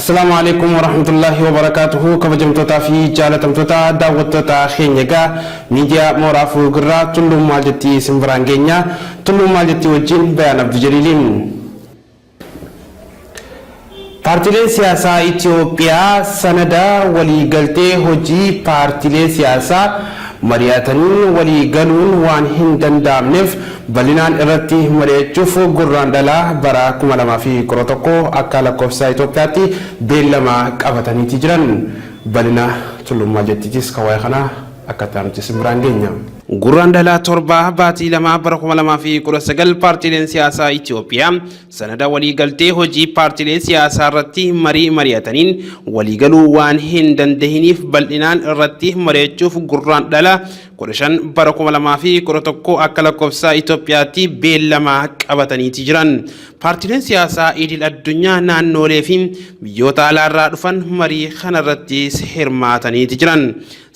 السلام عليكم ورحمة الله وبركاته. كبجمتوتا في جالتمتوتا دعوتوتا خينيغا ميديا مرافو غرا تلو مالجتي سمبرانجينيا تلو مالجتي وجين بيان عبد الجليلين. पार्टिले सियासा इथियोपिया सनदा वली गलते होजी पार्टिले सियासा मरियातनी वली गलून वान हिंदन दामनेफ बलिनान इरती मरियचुफ गुर्रांडला बरा कुमलमा fi korotoko akala kofsa Itoophiyaatti beellama qabatanii jiran balina tulummaa jettiis kawaa kana akkaataamti simraangeenya. Gurrandala torba baati lama bara 2019 paartileen siyaasaa Itoophiyaa sanada waliigaltee hojii paartilee siyaasaa irratti mari'ataniin waliigaluu waan hin dandahiniif bal'inaan irratti mari'achuuf Gurrandala 15 bara 2011 akka lakkoofsa Itoophiyaatti beellama qabatanii jiran. Paartileen siyaasaa idil addunyaa naannolee fi biyyoota alaarraa dhufan marii kanarratti hirmaatanii jiran.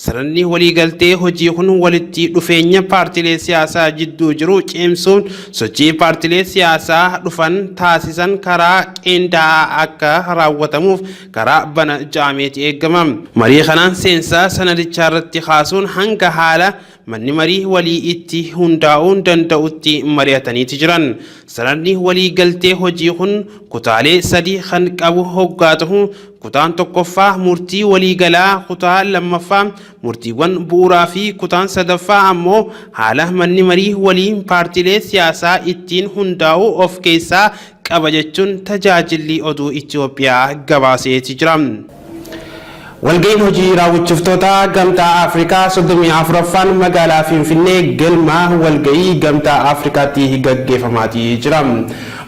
Sanadni waliigaltee hojii kun walitti dhufeenya paartilee siyaasaa jidduu jiru cimsuun sochii paartilee siyaasaa dhufan taasisan karaa qindaa'aa akka raawwatamuuf karaa bana jaameeti eegama. Marii kanaan seensaa sanadichaa irratti kaasuun hanga haala manni marii walii itti hundaa'uun danda'utti mari'atanii jiran. Sanadni waliigaltee hojii kun kutaalee 3 kan qabu hoggaa ta'u kutaan tokkoffaa murtii waliigalaa, kutaan lammaffaa murtiiwwan bu'uuraa fi kutaan sadaffaa ammoo haala manni marii waliin paartilee siyaasaa ittiin hundaa'u of keessaa qaba jechuun tajaajilli oduu Itoophiyaa gabaasee jira. Walga'iin hojii raawwachiiftoota gamtaa Afrikaa 34ffaan magaalaa Finfinnee galma walga'ii gamtaa Afrikaatti gaggeeffamaa jira.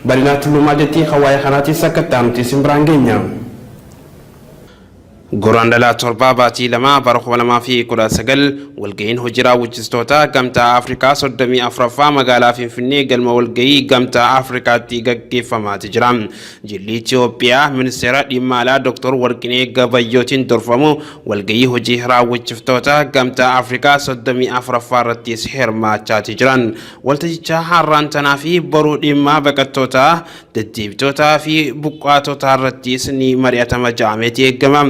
Bal'ina tullumaa jetti hawaasa kanaatti sakkattaamti simbraangeenya. Gurrandala torba baati lama bara 2019 walga'iin hojii raawwachiiftoota gamtaa Afrikaa 34ffaa magaalaa Finfinnee galma walga'ii gamtaa Afrikaatti gaggeeffamaa jira. Jilli Itoophiyaa ministeera dhimma alaa Dr. Warqinee Gabayyootiin dorfamu walga'ii hojii raawwachiiftoota gamtaa Afrikaa 34ffaa irratti hirmaachaa jiran. Waltajjichaa har'aan tanaa fi boruu dhimma baqattootaa, deddeebitootaa fi buqqaatotaa irrattis ni mari'atama jedhameeti eegama.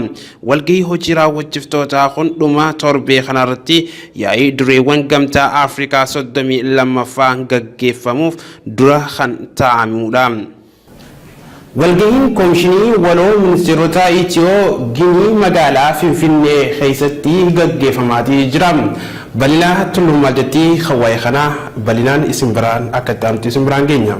Walga'ii hojii raawwachiiftoota kun dhuma torbee kanarratti yaa'ii dureewwan gamtaa Afrikaa 32ffaa gaggeeffamuuf dura kan taa'amudha. Walga'iin koomishinii waloo ministeerota Itiyoo Ginii magaalaa Finfinnee keessatti gaggeeffamaa jira. Bal'ina tullumaa jetti hawaasa kana bal'inaan isin biraan akka ta'amtu isin biraan geenya.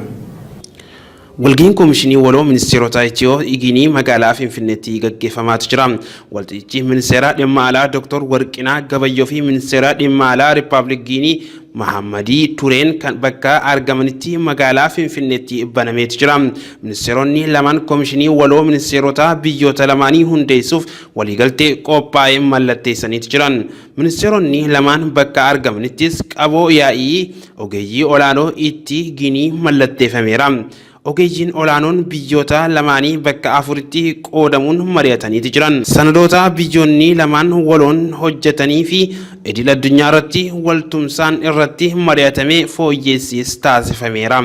Walga'iin koomishinii waloo ministeerota Itiyoo Ginii magaalaa Finfinneetti gaggeeffamaa jira. Waltajjichi ministeera dhimma alaa Dr. Warqinaa Gabayyoo fi ministeera dhimma alaa Rippaabilik Ginii Mahammadii Tureen kan bakka argamanitti magaalaa Finfinneetti banamee jira. Ministeeronni lamaan koomishinii waloo ministeerota biyyoota lamaanii hundeessuuf waliigaltee qophaa'ee mallatteessanii jiran. Ministeeronni lamaan bakka argamanittis qaboo yaa'ii ogeeyyii olaanoo itti Ginii mallatteeffameera. Ogeeyyiin olaanoon biyyoota lamaanii bakka 4tti qoodamuun mari'atanii jiran. Sanadoota biyyoonni lamaan waloon hojjetanii fi idil addunyaa irratti waltumsaan irratti mari'atamee fooyyeessis taasifameera.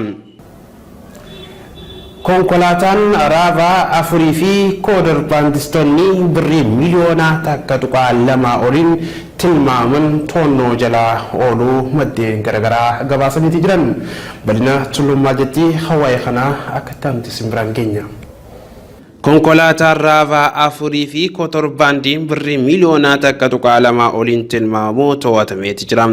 Konkolaataan raavaa 4 fi koodorbaandistoonni birrii miliyoona takka tuqaa 2 oliin tilmaaman toonnoo jalaa ooluu maddeen garaagaraa gabaasanii jiran. Bal'ina tullummaa jetti hawaasa kana akka ta'amti simbiraan geenya. Konkolaataan raavaa 4 fi koodorbaandiin birrii miliyoona takka tuqaa 2 oliin tilmaamu to'atamee jira.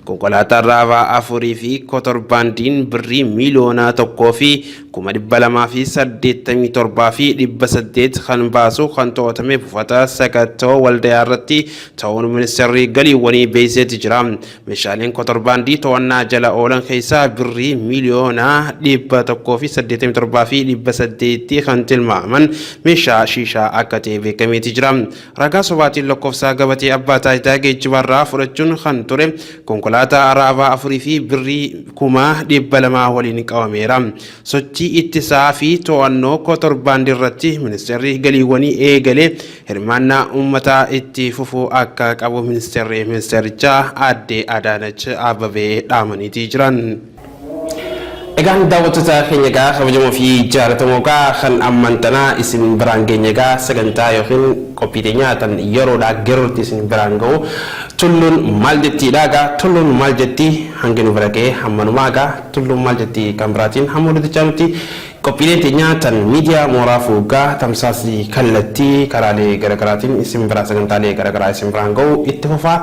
Konkolaataan raavaa 4 fi koodorbaandiin birrii miliyoona 1 fi 287 fi 800 kan baasu kan to'atame buufata sakattoo waldayaa irratti ta'uun ministeerri galiiwwanii beeksisee jira. Meeshaaleen koodorbaandii to'annaa jala oolan keessaa birrii miliyoona 187 fi 800 kan tilmaaman meeshaa shiishaa akka ta'e beekamee jira. Ragaa sobaatiin lakkoofsa gabatee abbaa taayitaa geejjibarraa fudhachuun kan ture konkolaataa raavaa 4 fi birrii 200,000 waliin qabameera. Sochii ittisaa fi to'annoo koodorbaandii irratti ministeerri galiiwwanii eegalee hirmaannaa uummataa itti fufuu akka qabu ministeerichaa aadde Adaanach Abeebee dhaamanii jiran. Egaan daawwattoota keenya egaa kabajamoo fi jaallatamoo egaa kan ammantanaa isin biraan geenye egaa sagantaa yookiin qophii teenya tan yeroodhaa gerootti isin biraan ga'u tulluun maal jettiidha egaa tulluun maal jetti hangi nu bira ga'e hammanumaa egaa tulluun maal jetti kan biraatiin hamma walitti nuti qophiileen teenya tan miidiyaa mooraa fuugaa tamsaasii kallattii karaalee garaagaraatiin isin biraa sagantaalee garaagaraa isin biraan ga'u itti fufaa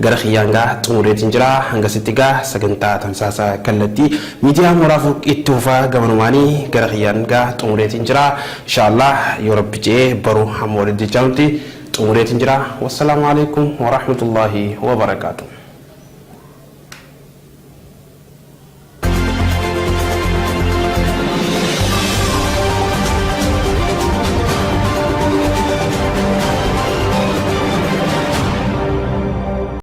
gara xiyyaan gaa xumureetiin jira hangasitti gaa sagantaa tamsaasa kallattii miidiyaa mooraa itti fufaa gamanumaanii gara xiyyaan gaa xumureetiin jira inshaallah yoo rabbi jee baruu hamma walitti nuti xumureetiin jira wassalaamu alaikum wa rahmatullahi wa barakaatuh.